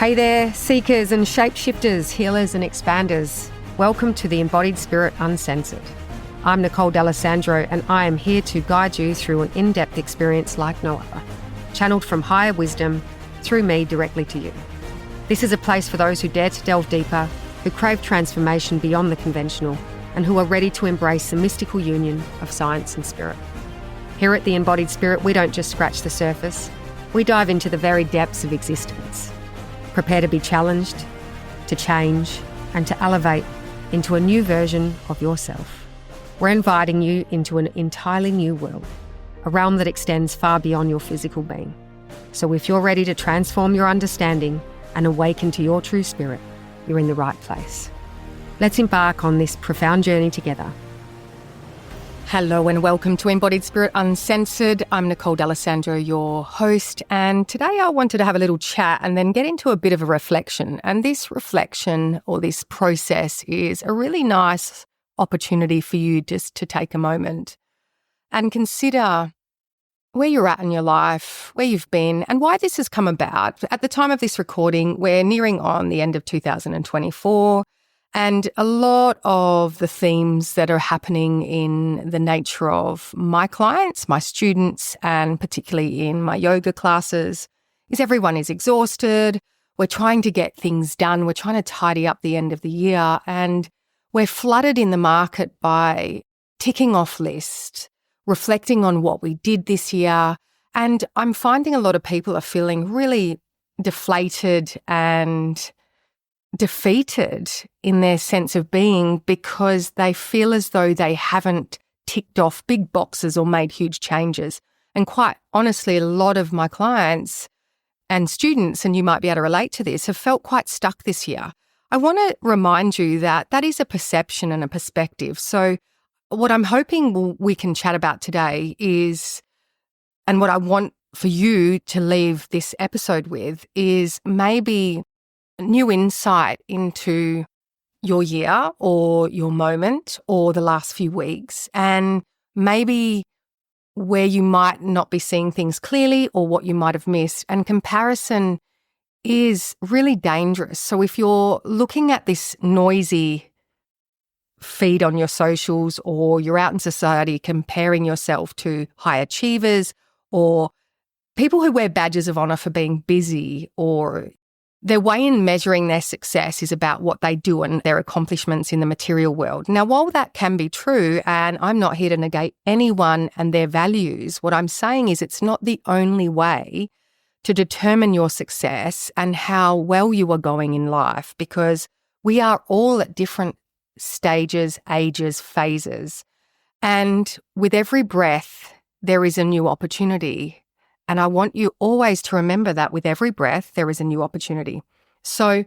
Hey there, seekers and shapeshifters, healers and expanders. Welcome to the Embodied Spirit Uncensored. I'm Nicole D'Alessandro, and I am here to guide you through an in-depth experience like no other, channeled from higher wisdom through me directly to you. This is a place for those who dare to delve deeper, who crave transformation beyond the conventional, and who are ready to embrace the mystical union of science and spirit. Here at the Embodied Spirit, we don't just scratch the surface, we dive into the very depths of existence. Prepare to be challenged, to change, and to elevate into a new version of yourself. We're inviting you into an entirely new world, a realm that extends far beyond your physical being. So if you're ready to transform your understanding and awaken to your true spirit, you're in the right place. Let's embark on this profound journey together. Hello and welcome to Embodied Spirit Uncensored. I'm Nicole D'Alessandro, your host, and today I wanted to have a little chat and then get into a bit of a reflection. And this reflection or this process is a really nice opportunity for you just to take a moment and consider where you're at in your life, where you've been, and why this has come about. At the time of this recording, we're nearing on the end of 2024. And a lot of the themes that are happening in the nature of my clients, my students, and particularly in my yoga classes is everyone is exhausted. We're trying to get things done. We're trying to tidy up the end of the year. And we're flooded in the market by ticking off lists, reflecting on what we did this year. And I'm finding a lot of people are feeling really deflated and defeated in their sense of being because they feel as though they haven't ticked off big boxes or made huge changes. And quite honestly, a lot of my clients and students, and you might be able to relate to this, have felt quite stuck this year. I want to remind you that that is a perception and a perspective. So what I'm hoping we can chat about today is, and what I want for you to leave this episode with is maybe new insight into your year or your moment or the last few weeks, and maybe where you might not be seeing things clearly or what you might have missed. And comparison is really dangerous. So if you're looking at this noisy feed on your socials or you're out in society comparing yourself to high achievers or people who wear badges of honor for being busy, or their way in measuring their success is about what they do and their accomplishments in the material world. Now, while that can be true, and I'm not here to negate anyone and their values, what I'm saying is it's not the only way to determine your success and how well you are going in life, because we are all at different stages, ages, phases. And with every breath, there is a new opportunity. And I want you always to remember that with every breath, there is a new opportunity. So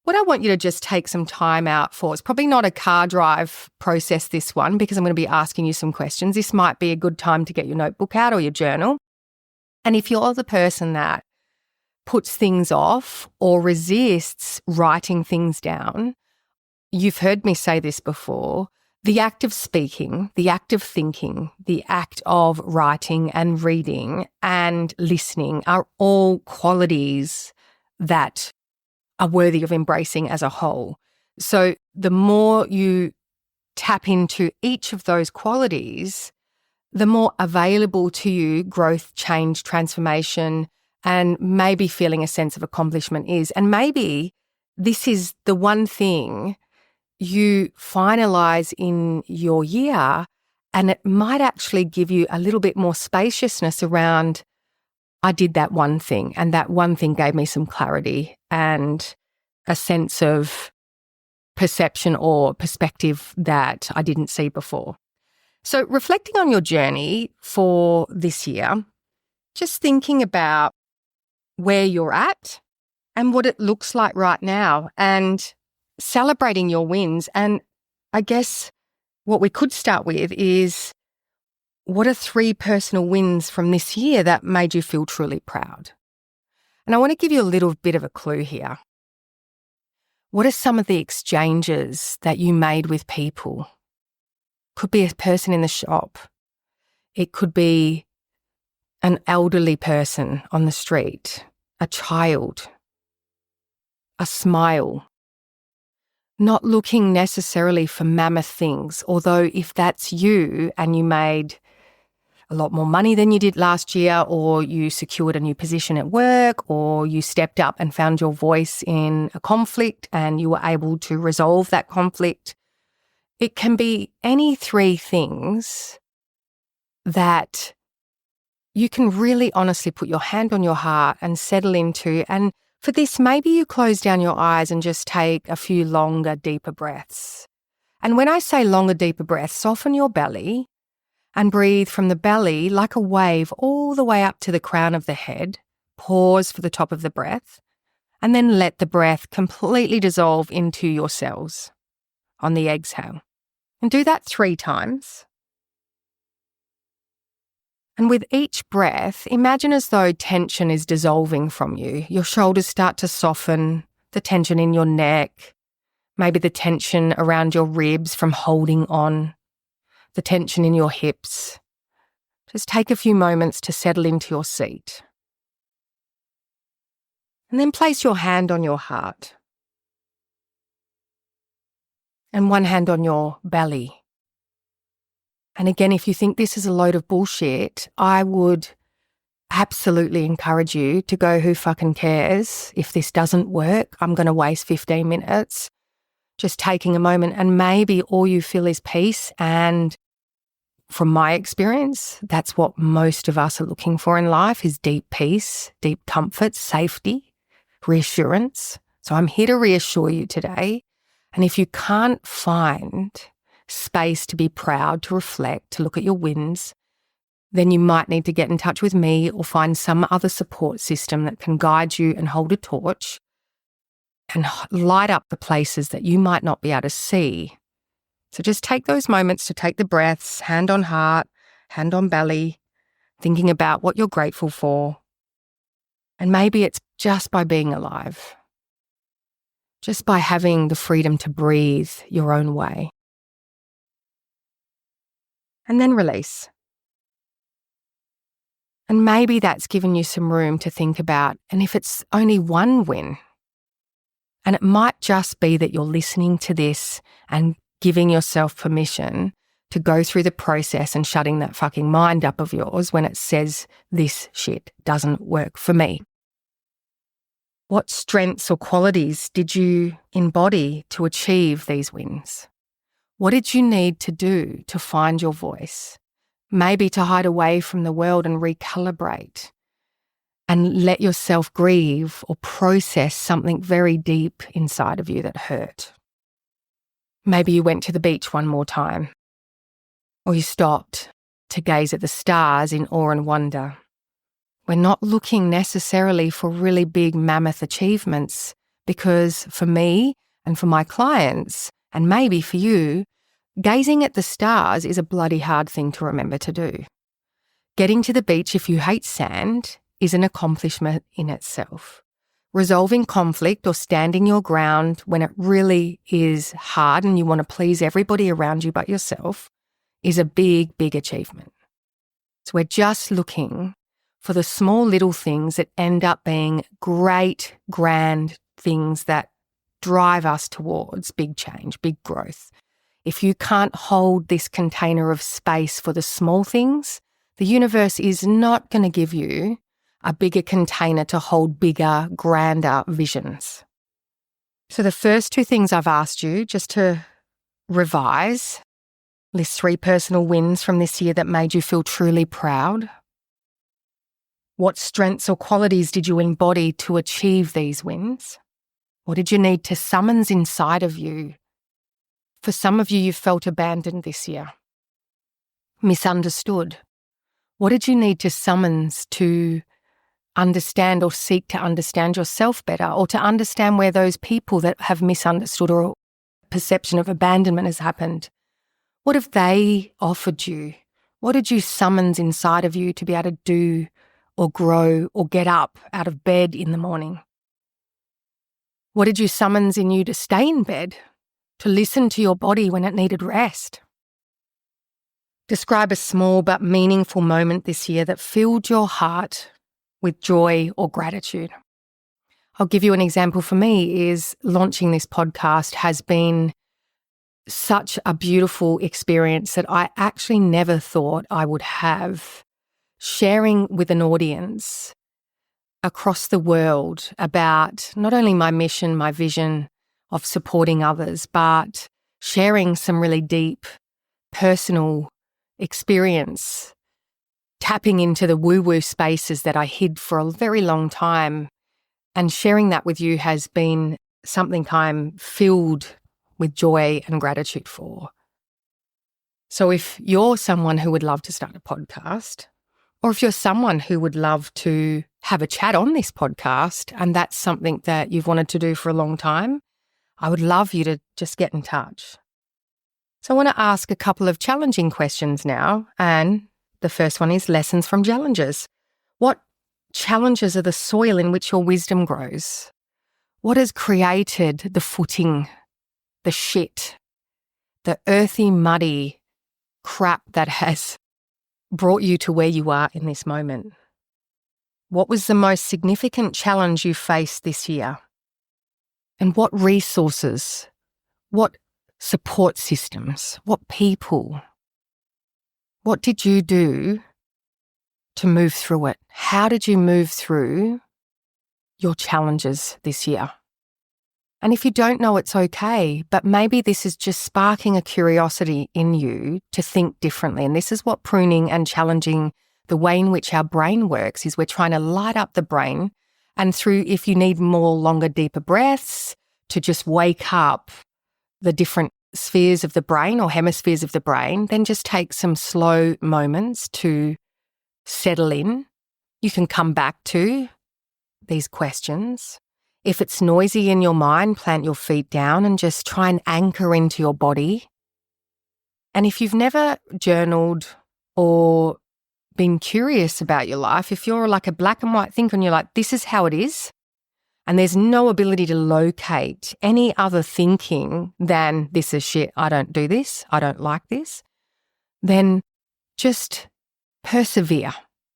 what I want you to just take some time out for, it's probably not a car drive process, this one, because I'm going to be asking you some questions. This might be a good time to get your notebook out or your journal. And if you're the person that puts things off or resists writing things down, you've heard me say this before, the act of speaking, the act of thinking, the act of writing and reading and listening are all qualities that are worthy of embracing as a whole. So the more you tap into each of those qualities, the more available to you growth, change, transformation, and maybe feeling a sense of accomplishment is. And maybe this is the one thing you finalize in your year, and it might actually give you a little bit more spaciousness around, I did that one thing, and that one thing gave me some clarity and a sense of perception or perspective that I didn't see before. So reflecting on your journey for this year, just thinking about where you're at and what it looks like right now, and celebrating your wins. And I guess what we could start with is, what are 3 personal wins from this year that made you feel truly proud? And I want to give you a little bit of a clue here. What are some of the exchanges that you made with people? Could be a person in the shop. It could be an elderly person on the street, a child, a smile. Not looking necessarily for mammoth things, although if that's you and you made a lot more money than you did last year, or you secured a new position at work, or you stepped up and found your voice in a conflict and you were able to resolve that conflict, it can be any three things that you can really honestly put your hand on your heart and settle into. And for this, maybe you close down your eyes and just take a few longer, deeper breaths. And when I say longer, deeper breaths, soften your belly and breathe from the belly like a wave all the way up to the crown of the head. Pause for the top of the breath, and then let the breath completely dissolve into your cells on the exhale. And do that 3 times. And with each breath, imagine as though tension is dissolving from you. Your shoulders start to soften, the tension in your neck, maybe the tension around your ribs from holding on, the tension in your hips. Just take a few moments to settle into your seat. And then place your hand on your heart and one hand on your belly. And again, if you think this is a load of bullshit, I would absolutely encourage you to go, who fucking cares? If this doesn't work, I'm going to waste 15 minutes just taking a moment, and maybe all you feel is peace. And from my experience, that's what most of us are looking for in life, is deep peace, deep comfort, safety, reassurance. So I'm here to reassure you today. And if you can't find space to be proud, to reflect, to look at your wins, then you might need to get in touch with me or find some other support system that can guide you and hold a torch and light up the places that you might not be able to see. So just take those moments to take the breaths, hand on heart, hand on belly, thinking about what you're grateful for. And maybe it's just by being alive, just by having the freedom to breathe your own way. And then release. And maybe that's given you some room to think about, and if it's only one win, and it might just be that you're listening to this and giving yourself permission to go through the process and shutting that fucking mind up of yours when it says this shit doesn't work for me. What strengths or qualities did you embody to achieve these wins? What did you need to do to find your voice? Maybe to hide away from the world and recalibrate and let yourself grieve or process something very deep inside of you that hurt. Maybe you went to the beach one more time, or you stopped to gaze at the stars in awe and wonder. We're not looking necessarily for really big mammoth achievements, because for me and for my clients, and maybe for you, gazing at the stars is a bloody hard thing to remember to do. Getting to the beach, if you hate sand, is an accomplishment in itself. Resolving conflict or standing your ground when it really is hard and you want to please everybody around you but yourself is a big, big achievement. So we're just looking for the small little things that end up being great, grand things that drive us towards big change, big growth. If you can't hold this container of space for the small things, the universe is not going to give you a bigger container to hold bigger, grander visions. So the first 2 things I've asked you, just to revise, list 3 personal wins from this year that made you feel truly proud. What strengths or qualities did you embody to achieve these wins? What did you need to summons inside of you? For some of you, you felt abandoned this year, misunderstood. What did you need to summons to understand or seek to understand yourself better, or to understand where those people that have misunderstood or perception of abandonment has happened? What have they offered you? What did you summons inside of you to be able to do or grow or get up out of bed in the morning? What did you summons in you to stay in bed, to listen to your body when it needed rest? Describe a small but meaningful moment this year that filled your heart with joy or gratitude. I'll give you an example. For me is launching this podcast has been such a beautiful experience that I actually never thought I would have, sharing with an audience across the world about not only my mission, my vision of supporting others, but sharing some really deep personal experience, tapping into the woo-woo spaces that I hid for a very long time. And sharing that with you has been something I'm filled with joy and gratitude for. So if you're someone who would love to start a podcast, or if you're someone who would love to have a chat on this podcast, and that's something that you've wanted to do for a long time, I would love you to just get in touch. So I want to ask a couple of challenging questions now. And the first one is lessons from challenges. What challenges are the soil in which your wisdom grows? What has created the footing, the shit, the earthy, muddy crap that has brought you to where you are in this moment? What was the most significant challenge you faced this year? And what resources, what support systems, what people, what did you do to move through it? How did you move through your challenges this year? And if you don't know, it's okay, but maybe this is just sparking a curiosity in you to think differently. And this is what pruning and challenging the way in which our brain works is. We're trying to light up the brain, and through, if you need more longer, deeper breaths to just wake up the different spheres of the brain or hemispheres of the brain, then just take some slow moments to settle in. You can come back to these questions. If it's noisy in your mind, plant your feet down and just try and anchor into your body. And if you've never journaled or been curious about your life, if you're like a black and white thinker and you're like, this is how it is, and there's no ability to locate any other thinking than this is shit, I don't do this, I don't like this, then just persevere.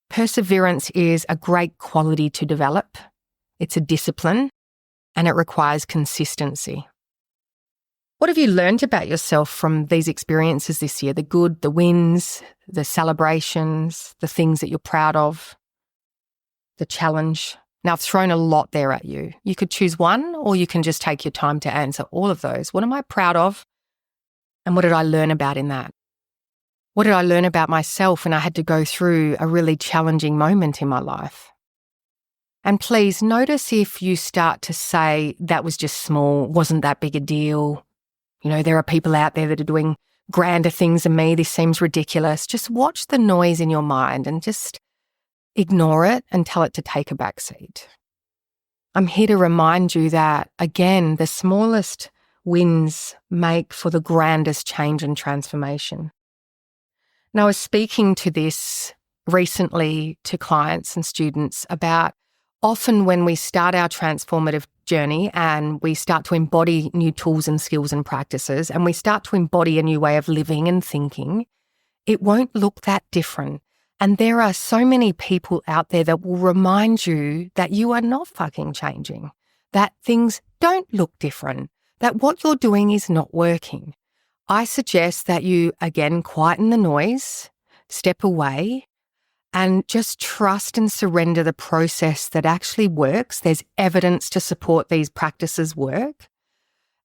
Perseverance is a great quality to develop. It's a discipline and it requires consistency. What have you learned about yourself from these experiences this year? The good, the wins, the celebrations, the things that you're proud of, the challenge. Now, I've thrown a lot there at you. You could choose one, or you can just take your time to answer all of those. What am I proud of? And what did I learn about in that? What did I learn about myself when I had to go through a really challenging moment in my life? And please notice if you start to say, that was just small, wasn't that big a deal. You know, there are people out there that are doing grander things than me. This seems ridiculous. Just watch the noise in your mind and just ignore it and tell it to take a back seat. I'm here to remind you that, again, the smallest wins make for the grandest change and transformation. Now, I was speaking to this recently to clients and students about often when we start our transformative journey and we start to embody new tools and skills and practices and we start to embody a new way of living and thinking, it won't look that different. And there are so many people out there that will remind you that you are not fucking changing, that things don't look different, that what you're doing is not working. I suggest that you, again, quieten the noise, step away, and just trust and surrender the process that actually works. There's evidence to support these practices work.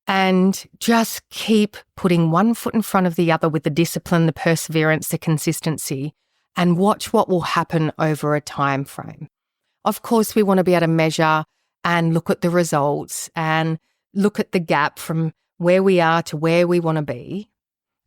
And just keep putting one foot in front of the other with the discipline, the perseverance, the consistency, and watch what will happen over a time frame. Of course, we want to be able to measure and look at the results and look at the gap from where we are to where we want to be.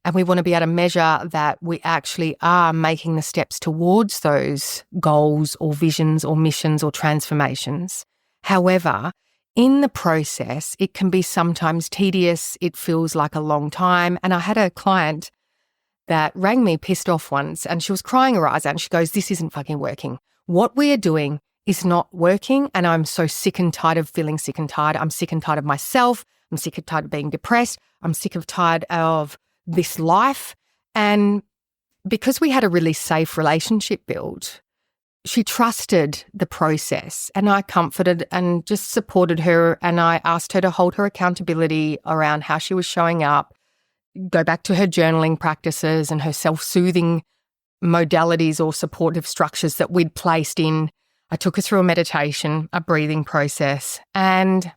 And we want to be able to measure that we actually are making the steps towards those goals or visions or missions or transformations. However, in the process, it can be sometimes tedious. It feels like a long time. And I had a client that rang me pissed off once and she was crying her eyes out and she goes, this isn't fucking working. What we are doing is not working and I'm so sick and tired of feeling sick and tired. I'm sick and tired of myself. I'm sick and tired of being depressed. I'm sick and tired of this life. And because we had a really safe relationship built, she trusted the process, and I comforted and just supported her, and I asked her to hold her accountability around how she was showing up, go back to her journaling practices and her self-soothing modalities or supportive structures that we'd placed in. I took her through a meditation, a breathing process, and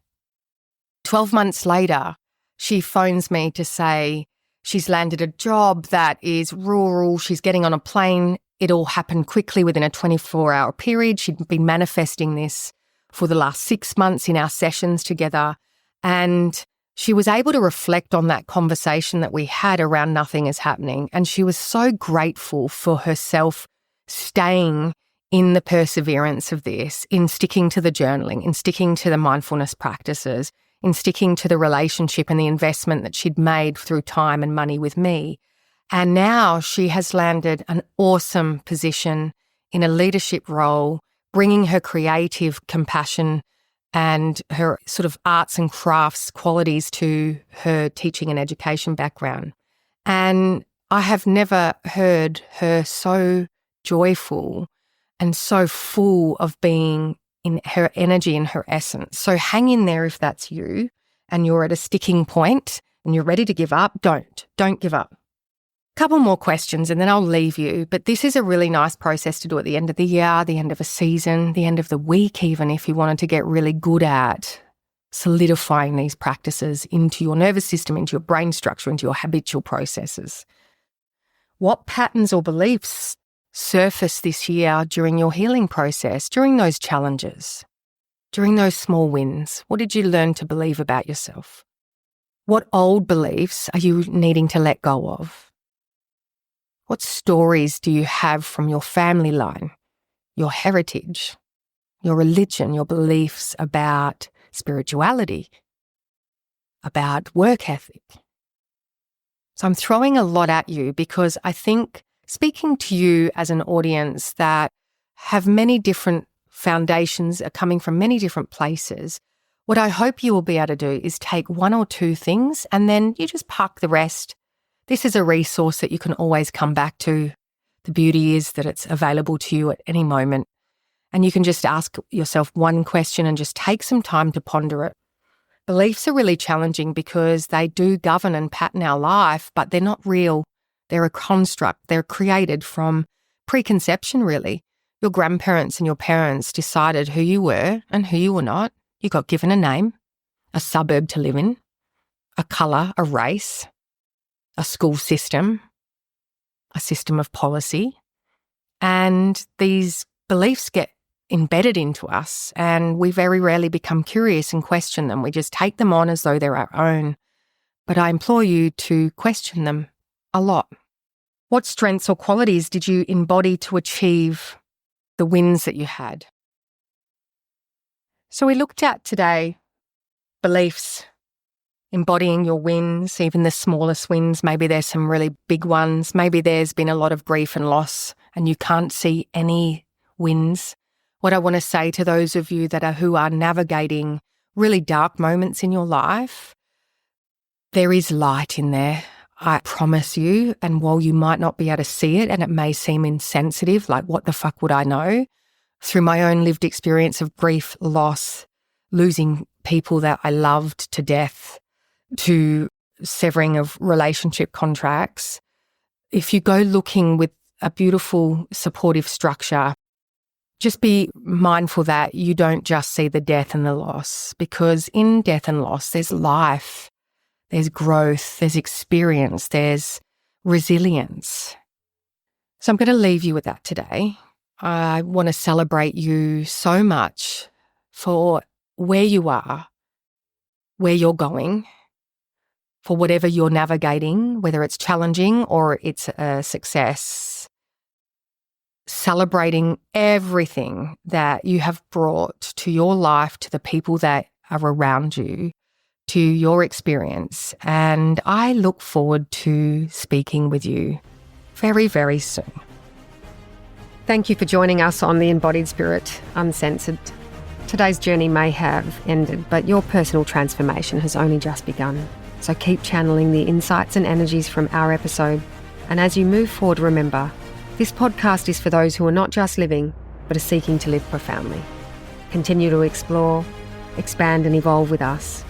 12 months later, she phones me to say she's landed a job that is rural, she's getting on a plane. It all happened quickly within a 24-hour period. She'd been manifesting this for the last 6 months in our sessions together. And she was able to reflect on that conversation that we had around nothing is happening. And she was so grateful for herself staying in the perseverance of this, in sticking to the journaling, in sticking to the mindfulness practices, in sticking to the relationship and the investment that she'd made through time and money with me. And now she has landed an awesome position in a leadership role, bringing her creative compassion and her sort of arts and crafts qualities to her teaching and education background. And I have never heard her so joyful and so full of being in her energy and her essence. So hang in there if that's you and you're at a sticking point and you're ready to give up. Don't give up. Couple more questions and then I'll leave you. But this is a really nice process to do at the end of the year, the end of a season, the end of the week even, if you wanted to get really good at solidifying these practices into your nervous system, into your brain structure, into your habitual processes. What patterns or beliefs surface this year during your healing process, during those challenges, during those small wins? What did you learn to believe about yourself? What old beliefs are you needing to let go of? What stories do you have from your family line, your heritage, your religion, your beliefs about spirituality, about work ethic? So I'm throwing a lot at you because I think speaking to you as an audience that have many different foundations, are coming from many different places, what I hope you will be able to do is take one or two things and then you just park the rest. This is a resource that you can always come back to. The beauty is that it's available to you at any moment. And you can just ask yourself one question and just take some time to ponder it. Beliefs are really challenging because they do govern and pattern our life, but they're not real. They're a construct. They're created from preconception, really. Your grandparents and your parents decided who you were and who you were not. You got given a name, a suburb to live in, a colour, a race, a school system, a system of policy. And these beliefs get embedded into us and we very rarely become curious and question them. We just take them on as though they're our own. But I implore you to question them a lot. What strengths or qualities did you embody to achieve the wins that you had? So we looked at today beliefs, embodying your wins, even the smallest wins. Maybe there's some really big ones. Maybe there's been a lot of grief and loss and you can't see any wins. What I want to say to those of you who are navigating really dark moments in your life, there is light in there. I promise you. And while you might not be able to see it and it may seem insensitive, like what the fuck would I know? Through my own lived experience of grief, loss, losing people that I loved to death, to severing of relationship contracts, if you go looking with a beautiful supportive structure, just be mindful that you don't just see the death and the loss, because in death and loss, there's life, there's growth, there's experience, there's resilience. So I'm going to leave you with that today. I want to celebrate you so much for where you are, where you're going, for whatever you're navigating, whether it's challenging or it's a success. Celebrating everything that you have brought to your life, to the people that are around you, to your experience. And I look forward to speaking with you very, very soon. Thank you for joining us on The Embodied Spirit Uncensored. Today's journey may have ended, but your personal transformation has only just begun. So keep channeling the insights and energies from our episode. And as you move forward, remember, this podcast is for those who are not just living, but are seeking to live profoundly. Continue to explore, expand and evolve with us.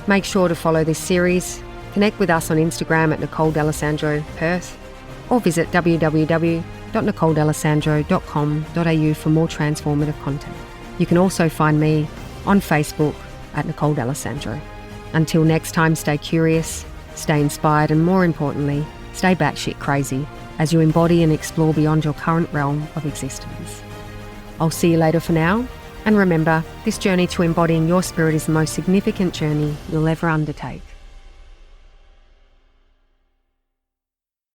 Make sure to follow this series, connect with us on Instagram at Nicole D'Alessandro Perth, or visit www.nicoledalessandro.com.au for more transformative content. You can also find me on Facebook at Nicole D'Alessandro. Until next time, stay curious, stay inspired, and more importantly, stay batshit crazy as you embody and explore beyond your current realm of existence. I'll see you later for now, and remember, this journey to embodying your spirit is the most significant journey you'll ever undertake.